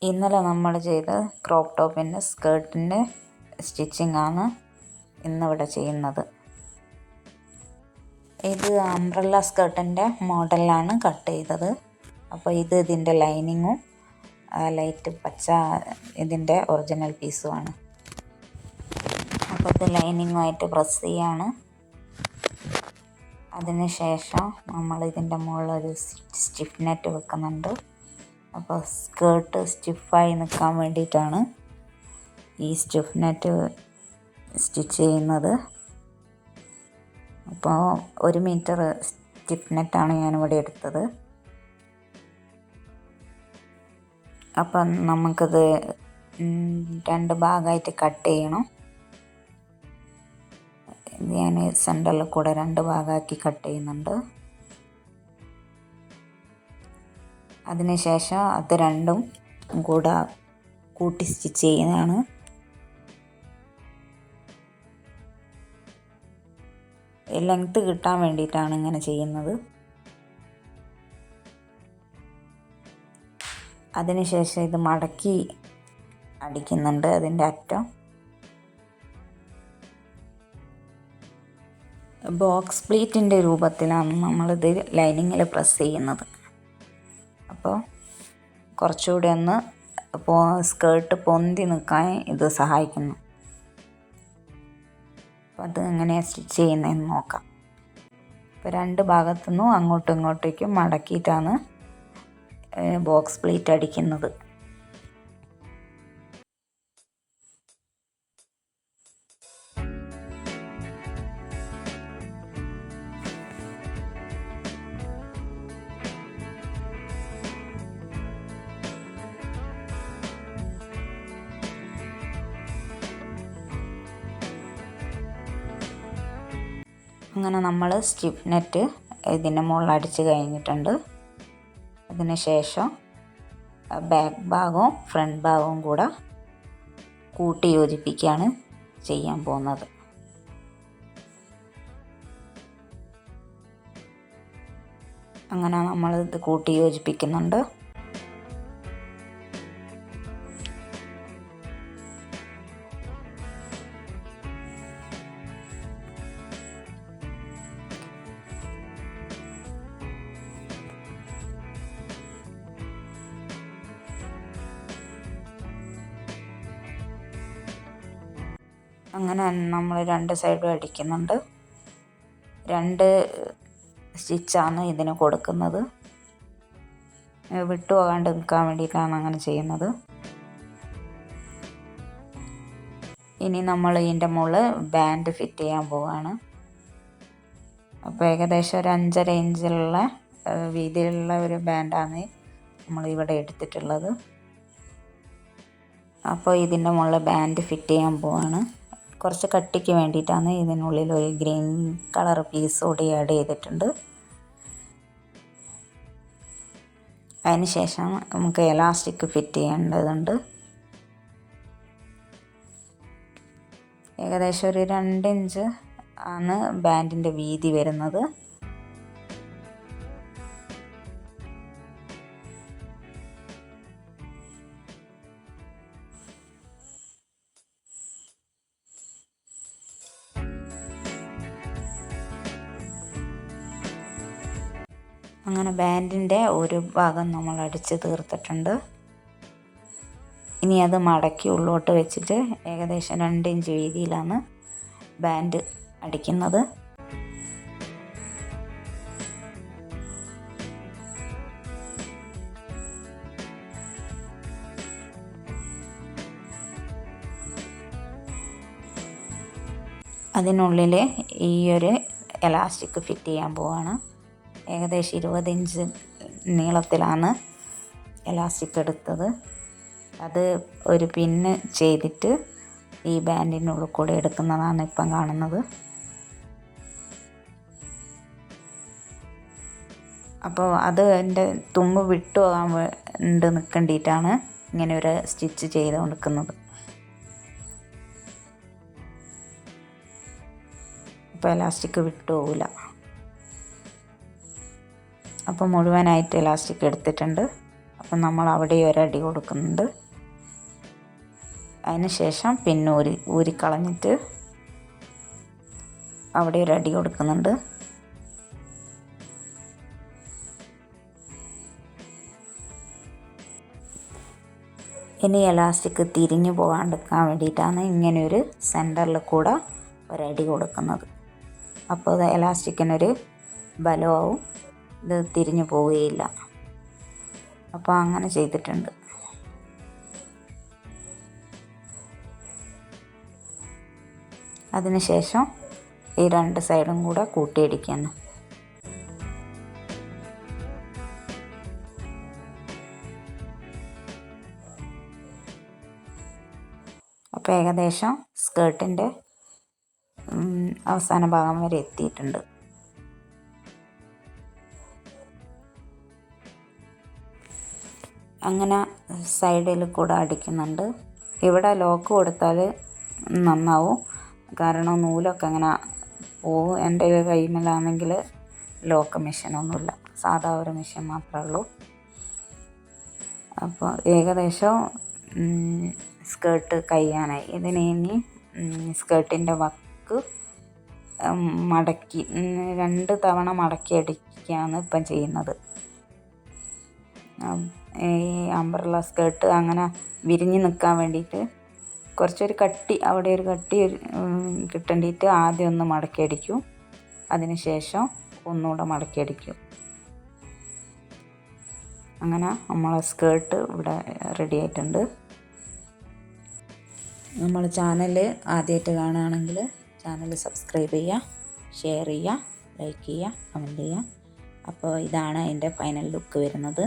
ഇന്നലെ നമ്മൾ ചെയ്ത ക്രോപ്പ് ടോപ്പിൻ്റെ സ്കേർട്ടിൻ്റെ സ്റ്റിച്ചിങ് ആണ് ഇന്നിവിടെ ചെയ്യുന്നത്. ഇത് അംബ്രല്ല സ്കേർട്ടിൻ്റെ മോഡലാണ് കട്ട് ചെയ്തത്. അപ്പോൾ ഇതിൻ്റെ ലൈനിങ്ങും ലൈറ്റ് പച്ച ഇതിൻ്റെ ഒറിജിനൽ പീസുമാണ്. അപ്പോൾ ഇത് ലൈനിങ്ങുമായിട്ട് പ്രസ് ചെയ്യാണ്. അതിന് ശേഷം നമ്മൾ ഇതിൻ്റെ മുകളിലൊരു സ്റ്റിഫ് നെറ്റ് വെക്കുന്നുണ്ട്. അപ്പോൾ സ്കേർട്ട് സ്റ്റിഫായി നിൽക്കാൻ വേണ്ടിയിട്ടാണ് ഈ സ്റ്റിഫ് നെറ്റ് സ്റ്റിച്ച് ചെയ്യുന്നത്. അപ്പോൾ 1 മീറ്റർ സ്റ്റിഫ് നെറ്റാണ് ഞാനിവിടെ എടുത്തത്. അപ്പം നമുക്കത് 2 ഭാഗമായിട്ട് കട്ട് ചെയ്യണം. ഞാൻ സെൻറ്ററിൽ കൂടെ 2 ഭാഗമാക്കി കട്ട് ചെയ്യുന്നുണ്ട്. അതിനുശേഷം അത് രണ്ടും കൂടെ കൂട്ടി സ്റ്റിച്ച് ചെയ്യുന്നതാണ്. ലെങ്ത്ത് കിട്ടാൻ വേണ്ടിയിട്ടാണ് ഇങ്ങനെ ചെയ്യുന്നത്. അതിനുശേഷം ഇത് മടക്കി അടിക്കുന്നുണ്ട്. അതിൻ്റെ അറ്റം ബോക്സ് പ്ലീറ്റിൻ്റെ രൂപത്തിലാണ് നമ്മളിത് ലൈനിങ്ങിൽ പ്രസ് ചെയ്യുന്നത്. അപ്പോൾ കുറച്ചുകൂടി ഒന്ന് സ്കേർട്ട് പൊന്തി നിൽക്കാൻ ഇത് സഹായിക്കുന്നു. അപ്പോൾ അത് എങ്ങനെയാണ് സ്റ്റിച്ച് ചെയ്യുന്നതെന്ന് നോക്കാം. ഇപ്പോൾ 2 ഭാഗത്തുനിന്നും അങ്ങോട്ടും ഇങ്ങോട്ടേക്കും മടക്കിയിട്ടാണ് ബോക്സ് പ്ലീറ്റ് അടിക്കുന്നത്. അങ്ങനെ നമ്മൾ സ്റ്റിഫ് നെറ്റ് ഇതിൻ്റെ മുകളിൽ അടിച്ച് കഴിഞ്ഞിട്ടുണ്ട്. അതിന് ശേഷം ബാക്ക് ഭാഗവും ഫ്രണ്ട് ഭാഗവും കൂടെ കൂട്ടി യോജിപ്പിക്കുകയാണ് ചെയ്യാൻ പോകുന്നത്. അങ്ങനെ നമ്മളിത് കൂട്ടി യോജിപ്പിക്കുന്നുണ്ട്. അങ്ങനെ നമ്മൾ 2 സൈഡും അടിക്കുന്നുണ്ട്. 2 സ്റ്റിച്ചാണ് ഇതിന് കൊടുക്കുന്നത്. വിട്ടു പോകാണ്ട് നിൽക്കാൻ വേണ്ടിയിട്ടാണ് അങ്ങനെ ചെയ്യുന്നത്. ഇനി നമ്മൾ ഇതിൻ്റെ മുകളിൽ ബാൻഡ് ഫിറ്റ് ചെയ്യാൻ പോവുകയാണ്. അപ്പോൾ ഏകദേശം ഒരു 5.5 ഇഞ്ചുള്ള വീതിയിലുള്ള ഒരു ബാൻഡാണ് നമ്മളിവിടെ എടുത്തിട്ടുള്ളത്. അപ്പോൾ ഇതിൻ്റെ മുകളിൽ ബാൻഡ് ഫിറ്റ് ചെയ്യാൻ പോവുകയാണ്. കുറച്ച് കട്ടിക്ക് വേണ്ടിയിട്ടാണ് ഇതിനുള്ളിൽ ഒരു ഗ്രീൻ കളർ പീസ് കൂടി ആഡ് ചെയ്തിട്ടുണ്ട്. അതിന് ശേഷം നമുക്ക് എലാസ്റ്റിക് ഫിറ്റ് ചെയ്യേണ്ടതുണ്ട്. ഏകദേശം ഒരു 2 ഇഞ്ച് ആണ് ബാൻഡിൻ്റെ വീതി വരുന്നത്. അങ്ങനെ ബാൻഡിൻ്റെ ഒരു ഭാഗം നമ്മൾ അടിച്ച് തീർത്തിട്ടുണ്ട്. ഇനി അത് മടക്കി ഉള്ളോട്ട് വെച്ചിട്ട് ഏകദേശം 2 ഇഞ്ച് വീതിയിലാണ് ബാൻഡ് അടിക്കുന്നത്. അതിനുള്ളിൽ ഈ ഒരു എലാസ്റ്റിക് ഫിറ്റ് ചെയ്യാൻ പോവാണ്. ഏകദേശം 20 ഇഞ്ച് നീളത്തിലാണ് എലാസ്റ്റിക് എടുത്തത്. അത് ഒരു പിന്ന് ചെയ്തിട്ട് ഈ ബാൻഡിനുള്ളിൽ കൂടെ എടുക്കുന്നതാണ് ഇപ്പം കാണുന്നത്. അപ്പോൾ അത് എൻ്റെ തുമ്പ് വിട്ടു പോകാൻ വേണ്ടി നിൽക്കേണ്ടിയിട്ടാണ് ഇങ്ങനെ ഒരു സ്റ്റിച്ച് ചെയ്ത് കൊടുക്കുന്നത്. അപ്പോൾ എലാസ്റ്റിക് വിട്ടു പോകില്ല. അപ്പോൾ മുഴുവനായിട്ട് എലാസ്റ്റിക് എടുത്തിട്ടുണ്ട്. അപ്പം നമ്മൾ അവിടെ ഒരടി കൊടുക്കുന്നുണ്ട്. അതിന് ശേഷം പിന്നെ ഊരിക്കളഞ്ഞിട്ട് അവിടെ ഒരടി കൊടുക്കുന്നുണ്ട്. ഇനി എലാസ്റ്റിക് തിരിഞ്ഞു പോകാണ്ടിരിക്കാൻ വേണ്ടിയിട്ടാണ് ഇങ്ങനെയൊരു സെൻറ്ററിൽ കൂടെ ഒരടി കൊടുക്കുന്നത്. അപ്പോൾ ഇത് എലാസ്റ്റിക്കിനൊരു ബലമാവും, ഇത് തിരിഞ്ഞു പോവുകയില്ല. അപ്പോൾ അങ്ങനെ ചെയ്തിട്ടുണ്ട്. അതിനുശേഷം ഈ 2 സൈഡും കൂടെ കൂട്ടിയിടിക്കുന്നു. അപ്പോൾ ഏകദേശം സ്കേർട്ടിൻ്റെ അവസാന ഭാഗം വരെ എത്തിയിട്ടുണ്ട്. അങ്ങനെ സൈഡിൽ കൂടെ അടിക്കുന്നുണ്ട്. ഇവിടെ ലോക്ക് കൊടുത്താൽ നന്നാവും, കാരണം നൂലൊക്കെ അങ്ങനെ പോവും. എൻ്റെ കൈമേലാണെങ്കിൽ ലോക്ക് മെഷീനൊന്നുമില്ല, സാധാ ഒരു മെഷീൻ മാത്രമേ ഉള്ളൂ. അപ്പോൾ ഏകദേശം സ്കേർട്ട് കഴിയാനായി. ഇതിന് ഇനി സ്കേർട്ടിൻ്റെ വക്ക് മടക്കി 2 തവണ മടക്കി അടിക്കുകയാണ് ഇപ്പം ചെയ്യുന്നത്. ഈ അംബ്രല്ല സ്കേർട്ട് അങ്ങനെ വിരിഞ്ഞ് നിൽക്കാൻ വേണ്ടിയിട്ട് കുറച്ചൊരു കട്ടി, അവിടെ ഒരു കട്ടി കിട്ടേണ്ടിയിട്ട് ആദ്യം ഒന്ന് മടക്കി അടിക്കും. അതിന് ശേഷം ഒന്നുകൂടെ മടക്കി അടിക്കും. അങ്ങനെ നമ്മളെ സ്കേർട്ട് ഇവിടെ റെഡി ആയിട്ടുണ്ട്. നമ്മൾ ചാനൽ ആദ്യമായിട്ട് കാണുകയാണെങ്കിൽ ചാനൽ സബ്സ്ക്രൈബ് ചെയ്യുക, ഷെയർ ചെയ്യുക, ലൈക്ക് ചെയ്യുക, കമൻറ്റ് ചെയ്യുക. അപ്പോൾ ഇതാണ് അതിൻ്റെ ഫൈനൽ ലുക്ക് വരുന്നത്.